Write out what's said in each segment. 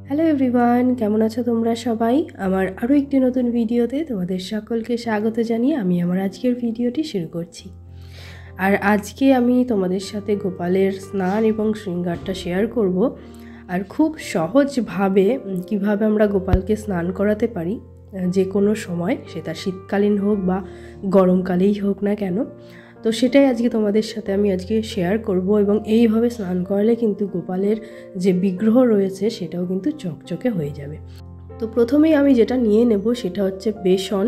Hello everyone, কেমন আছো তোমরা সবাই? আমার আরও একটি নতুন ভিডিওতে তোমাদের সকলকে স্বাগত জানিয়ে আমি আমার আজকের ভিডিওটি শুরু করছি। আর আজকে আমি তোমাদের সাথে গোপালের স্নান এবং শৃঙ্গারটা শেয়ার করব। আর খুব সহজভাবে কিভাবে আমরা গোপালকে স্নান করাতে পারি যে কোনো সময়, সেটা শীতকালীন হোক বা গরমকালেই হোক না কেন। তো সেটাই আজকে তোমাদের সাথে আমি আজকে শেয়ার করব। এবং এইভাবে স্নান করালে কিন্তু গোপালের যে বিগ্রহ রয়েছে সেটাও কিন্তু চকচকে হয়ে যাবে। তো প্রথমেই আমি যেটা নিয়ে নেব সেটা হচ্ছে বেসন।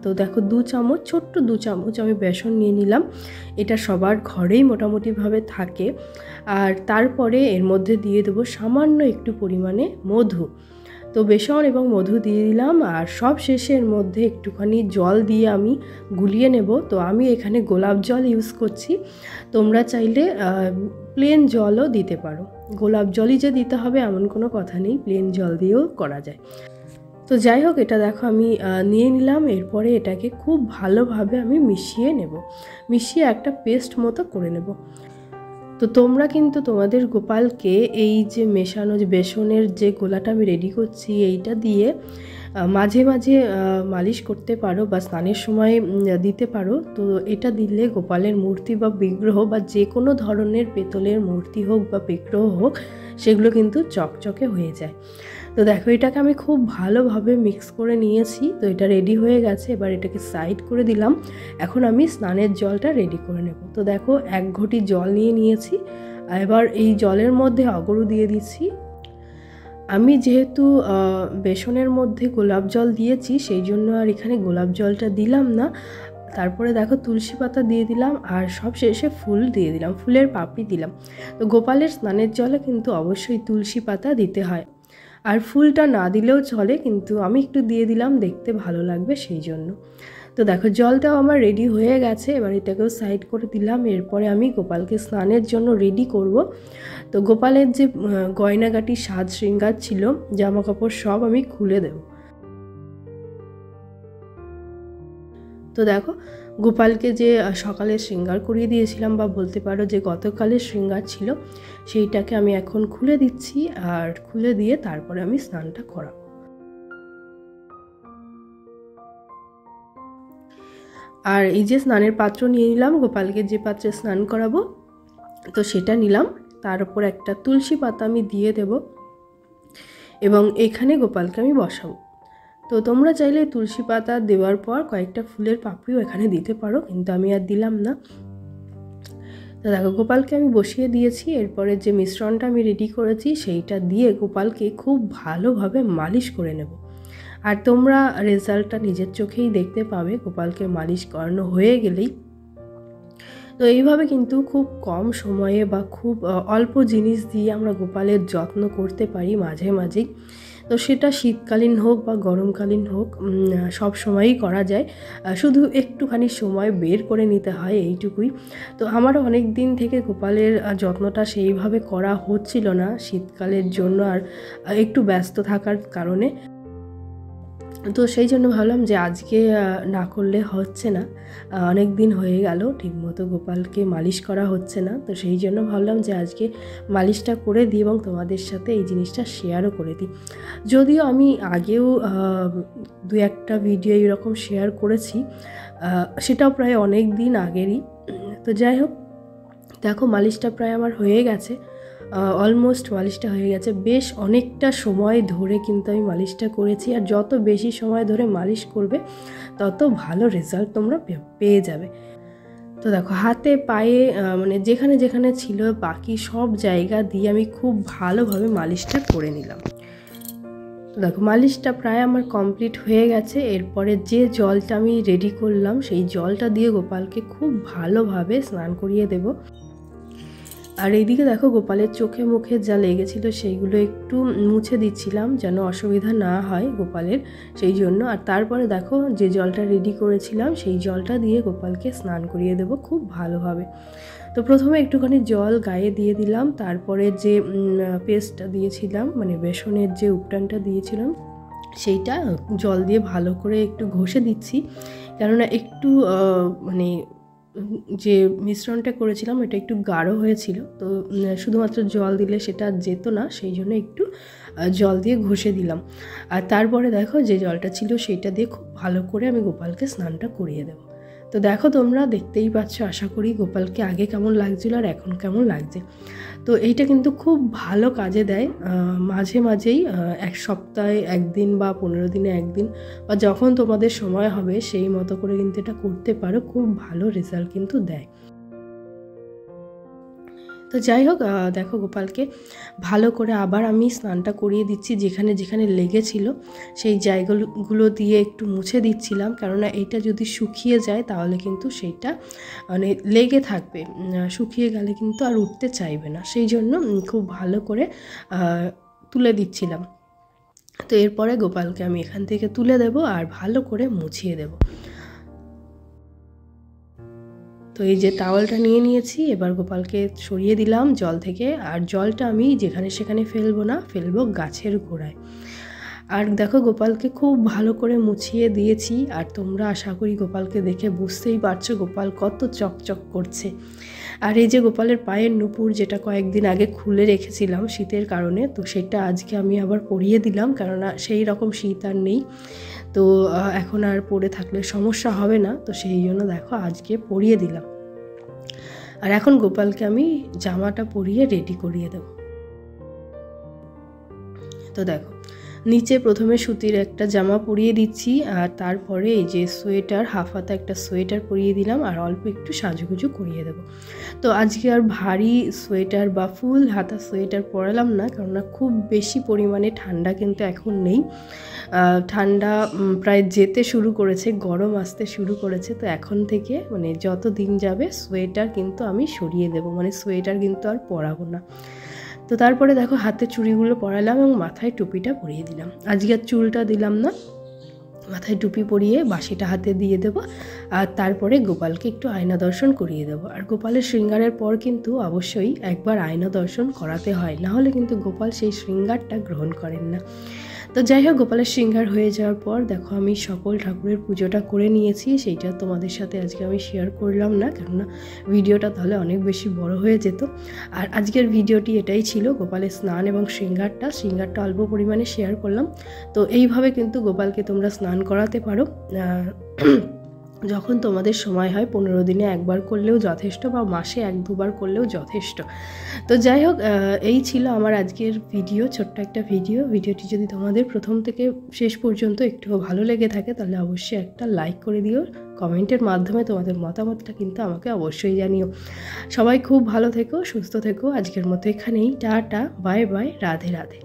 তো দেখো ছোট্ট 2 চামচ আমি বেসন নিয়ে নিলাম। এটা সবার ঘরেই মোটামুটিভাবে থাকে। আর তারপরে এর মধ্যে দিয়ে দেবো সামান্য একটু পরিমাণে মধু। তো বেসন এবং মধু দিয়ে দিলাম, আর সব শেষে এর মধ্যে একটুখানি জল দিয়ে আমি গুলিয়ে নেব। তো আমি এখানে গোলাপ জল ইউজ করছি, তোমরা চাইলে প্লেন জলও দিতে পারো। গোলাপ জলই যে দিতে হবে এমন কোনো কথা নেই, প্লেন জল দিয়েও করা যায়। তো যাই হোক, এটা দেখো আমি নিয়ে নিলাম। এরপরে এটাকে খুব ভালোভাবে আমি মিশিয়ে একটা পেস্ট মতো করে নেব। তো তোমরা কিন্তু তোমাদের গোপালকে এই যে মেশানো যে বেসনের যে গোলাটা আমি রেডি করছি এইটা দিয়ে মাঝে মাঝে মালিশ করতে পারো বা স্নানের সময় দিতে পারো। তো এটা দিলে গোপালের মূর্তি বা বিগ্রহ বা যে কোনো ধরনের পেতলের মূর্তি হোক বা বিগ্রহ হোক, সেগুলো কিন্তু চকচকে হয়ে যায়। তো দেখো, এটাকে আমি খুব ভালোভাবে মিক্স করে নিয়েছি। তো এটা রেডি হয়ে গেছে, এবার এটাকে সাইড করে দিলাম। এখন আমি স্নানের জলটা রেডি করে নেব। তো দেখো, 1 ঘটি জল নিয়েছি। এবার এই জলের মধ্যে অগরু দিয়ে দিচ্ছি। আমি যেহেতু বেসনের মধ্যে গোলাপ জল দিয়েছি, সেই জন্য আর এখানে গোলাপ জলটা দিলাম না। তারপরে দেখো তুলসী পাতা দিয়ে দিলাম, আর সব শেষে ফুল দিয়ে দিলাম, ফুলের পাপড়ি দিলাম। তো গোপালের স্নানের জলে কিন্তু অবশ্যই তুলসী পাতা দিতে হয়, আর ফুলটা না দিলেও চলে, কিন্তু আমি একটু দিয়ে দিলাম, দেখতে ভালো লাগবে সেই জন্য। তো দেখো, জলটাও আমার রেডি হয়ে গেছে। এবার এটাকেও সাইড করে দিলাম। এরপরে আমি গোপালকে স্নানের জন্য রেডি করব। তো গোপালের যে গয়নাগাটি সাজ শৃঙ্গার ছিল, জামা কাপড় সব আমি খুলে দেব। তো দেখো, গোপালকে যে সকালে শৃঙ্গার করিয়ে দিয়েছিলাম, বা বলতে পারো যে গতকালের শৃঙ্গার ছিল, সেইটাকে আমি এখন খুলে দিচ্ছি। আর খুলে দিয়ে তারপরে আমি স্নানটা করাবো। আর এই যে স্নানের পাত্র নিয়ে নিলাম, গোপালকে যে পাত্রে স্নান করাবো তো সেটা নিলাম। তার উপর একটা তুলসী পাতা আমি দিয়ে দেব, এবং এখানে গোপালকে আমি বসাবো। তো তোমরা চাইলে তুলসী পাতা দেওয়ার পর কয়েকটা ফুলের পাপড়িও এখানে দিতে পারো, কিন্তু আমি আর দিলাম না। তো দেখো, গোপালকে আমি বসিয়ে দিয়েছি। এরপরে যে মিশ্রণটা আমি রেডি করেছি সেইটা দিয়ে গোপালকে খুব ভালোভাবে মালিশ করে নেব। আর তোমরা রেজাল্টটা নিজের চোখেই দেখতে পাবে গোপালকে মালিশ করানো হয়ে গেলেই। তো এইভাবে কিন্তু খুব কম সময়ে বা খুব অল্প জিনিস দিয়ে আমরা গোপালের যত্ন করতে পারি মাঝে মাঝেই। তো সেটা শীতকালীন হোক বা গরমকালীন হোক, সব সময়ই করা যায়, শুধু একটুখানি সময় বের করে নিতে হয়, এইটুকুই। তো আমারও অনেক দিন থেকে গোপালের যত্নটা সেইভাবে করা হচ্ছিল না শীতকালের জন্য, আর একটু ব্যস্ত থাকার কারণে। তো সেই জন্য ভাবলাম যে আজকে না করলে হচ্ছে না, অনেক দিন হয়ে গেল ঠিকমতো গোপালকে মালিশ করা হচ্ছে না। তো সেই জন্য ভাবলাম যে আজকে মালিশটা করে দিই এবং তোমাদের সাথে এই জিনিসটা শেয়ারও করে দিই। যদিও আমি আগেও 2-1টা ভিডিও এরকম শেয়ার করেছি, সেটাও প্রায় অনেক দিন আগেরই। তো যাই হোক, দেখো মালিশটা প্রায় আমার হয়ে গেছে, অলমোস্ট মালিশটা হয়ে গেছে। বেশ অনেকটা সময় ধরে কিন্তু আমি মালিশটা করেছি, আর যত বেশি সময় ধরে মালিশ করবে তত ভালো রেজাল্ট তোমরা পেয়ে যাবে। তো দেখো, হাতে পায়ে মানে যেখানে যেখানে ছিল বাকি সব জায়গা দিয়ে আমি খুব ভালোভাবে মালিশটা করে নিলাম। তো দেখো, মালিশটা প্রায় আমার কমপ্লিট হয়ে গেছে। এরপরে যে জলটা আমি রেডি করলাম সেই জলটা দিয়ে গোপালকে খুব ভালোভাবে স্নান করিয়ে দেব। আর এইদিকে দেখো, গোপালের চোখে মুখে যা লেগেছিল সেইগুলো একটু মুছে দিচ্ছিলাম যেন অসুবিধা না হয় গোপালের, সেই জন্য। আর তারপরে দেখো, যে জলটা রেডি করেছিলাম সেই জলটা দিয়ে গোপালকে স্নান করিয়ে দেব খুব ভালোভাবে। তো প্রথমে একটুখানি জল গায়ে দিয়ে দিলাম, তারপরে যে পেস্টটা দিয়েছিলাম, মানে বেসনের যে উপটানটা দিয়েছিলাম, সেইটা জল দিয়ে ভালো করে একটু ঘষে দিচ্ছি, কেননা একটু মানে যে মিশ্রণটা করেছিলাম এটা একটু গাঢ় হয়েছিল, তো শুধুমাত্র জল দিলে সেটা যেত না, সেই জন্য একটু জল দিয়ে ঘষে দিলাম। আর তারপরে দেখো যে জলটা ছিল সেইটা দিয়ে খুব ভালো করে আমি গোপালকে স্নানটা করিয়ে দেবো। তো দেখো তোমরা দেখতেই পাচ্ছ, আশা করি গোপালকে আগে কেমন লাগছিল আর এখন কেমন লাগছে। তো এইটা কিন্তু খুব ভালো কাজে দেয়। মাঝে মাঝেই এক সপ্তাহে একদিন বা 15 দিনে একদিন বা যখন তোমাদের সময় হবে সেই মতো করে কিন্তু এটা করতে পারো, খুব ভালো রেজাল্ট কিন্তু দেয়। তো যাই হোক, দেখো গোপালকে ভালো করে আবার আমি স্নানটা করিয়ে দিচ্ছি, যেখানে যেখানে লেগেছিল সেই জায়গাগুলো দিয়ে একটু মুছে দিচ্ছিলাম, কেননা এইটা যদি শুকিয়ে যায় তাহলে কিন্তু সেইটা মানে লেগে থাকবে, শুকিয়ে গেলে কিন্তু আর উঠতে চাইবে না, সেই জন্য খুব ভালো করে তুলে দিচ্ছিলাম। তো এরপরে গোপালকে আমি এখান থেকে তুলে দেব আর ভালো করে মুছিয়ে দেব। তো এই যে টাওয়ালটা নিয়ে নিয়েছি, এবার গোপালকে সরিয়ে দিলাম জল থেকে, আর জলটা আমি যেখানে সেখানে ফেলবো না, ফেলবো গাছের গোড়ায়। আর দেখো গোপালকে খুব ভালো করে মুছিয়ে দিয়েছি, আর তোমরা আশা করি গোপালকে দেখে বুঝতেই পারছো গোপাল কত চকচক করছে। আর এই যে গোপালের পায়ের নুপুর, যেটা কয়েকদিন আগে খুলে রেখেছিলাম শীতের কারণে, তো সেটা আজকে আমি আবার পরিয়ে দিলাম, কেননা সেই রকম শীত আর নেই, তো এখন আর পরে থাকলে সমস্যা হবে না, তো সেই জন্য দেখো আজকে পরিয়ে দিলাম। আর এখন গোপালকে আমি জামাটা পরিয়ে রেডি করিয়ে দেব। তো দেখো নিচে প্রথমে সুতির একটা জামা পরিয়ে দিচ্ছি, আর তারপরে এই যে সোয়েটার, হাফ হাতা একটা সোয়েটার পরিয়ে দিলাম, আর অল্প একটু সাজুগুজু করিয়ে দেব। তো আজকে আর ভারী সোয়েটার বা ফুল হাতা সোয়েটার পরালাম না, কেননা খুব বেশি পরিমাণে ঠান্ডা কিন্তু এখন নেই। ঠান্ডা প্রায় যেতে শুরু করেছে, গরম আসতে শুরু করেছে, তো এখন থেকে মানে যত দিন যাবে সোয়েটার কিন্তু আমি সরিয়ে দেব, মানে সোয়েটার কিন্তু আর পরাবো না। তো তারপরে দেখো হাতে চুড়িগুলো পরালাম এবং মাথায় টুপিটা পরিয়ে দিলাম। আজকে আর চুলটা দিলাম না, মাথায় টুপি পরিয়ে বাঁশিটা হাতে দিয়ে দেবো, আর তারপরে গোপালকে একটু আয়না দর্শন করিয়ে দেবো। আর গোপালের শৃঙ্গারের পর কিন্তু অবশ্যই একবার আয়না দর্শন করাতে হয়, না হলে কিন্তু গোপাল সেই শৃঙ্গারটা গ্রহণ করেন না। তো যাই হোক, গোপালের শৃঙ্গার হয়ে যাওয়ার পর দেখো আমি সকল ঠাকুরের পুজোটা করে নিয়েছি, সেইটা তোমাদের সাথে আজকে আমি শেয়ার করলাম না, কেননা ভিডিওটা তাহলে অনেক বেশি বড় হয়ে যেত। আর আজকের ভিডিওটি এটাই ছিল, গোপালের স্নান এবং শৃঙ্গারটা অল্প পরিমাণে শেয়ার করলাম। তো এইভাবে কিন্তু গোপালকে তোমরা স্নান করাতে পারো, যখন তোমাদের সময় হয়। 15 দিনে একবার করলেও যথেষ্ট, বা মাসে 1-2 বার করলেও যথেষ্ট। তো যাই হোক, এই ছিল আমার আজকের ভিডিও, ছোট্ট একটা ভিডিওটি যদি তোমাদের প্রথম থেকে শেষ পর্যন্ত একটুও ভালো লেগে থাকে তাহলে অবশ্যই একটা লাইক করে দিও, কমেন্টের মাধ্যমে তোমাদের মতামতটা কিন্তু আমাকে অবশ্যই জানিও। সবাই খুব ভালো থেকো, সুস্থ থেকো। আজকের মতো এখানেই, tata, bye bye, Radhe Radhe.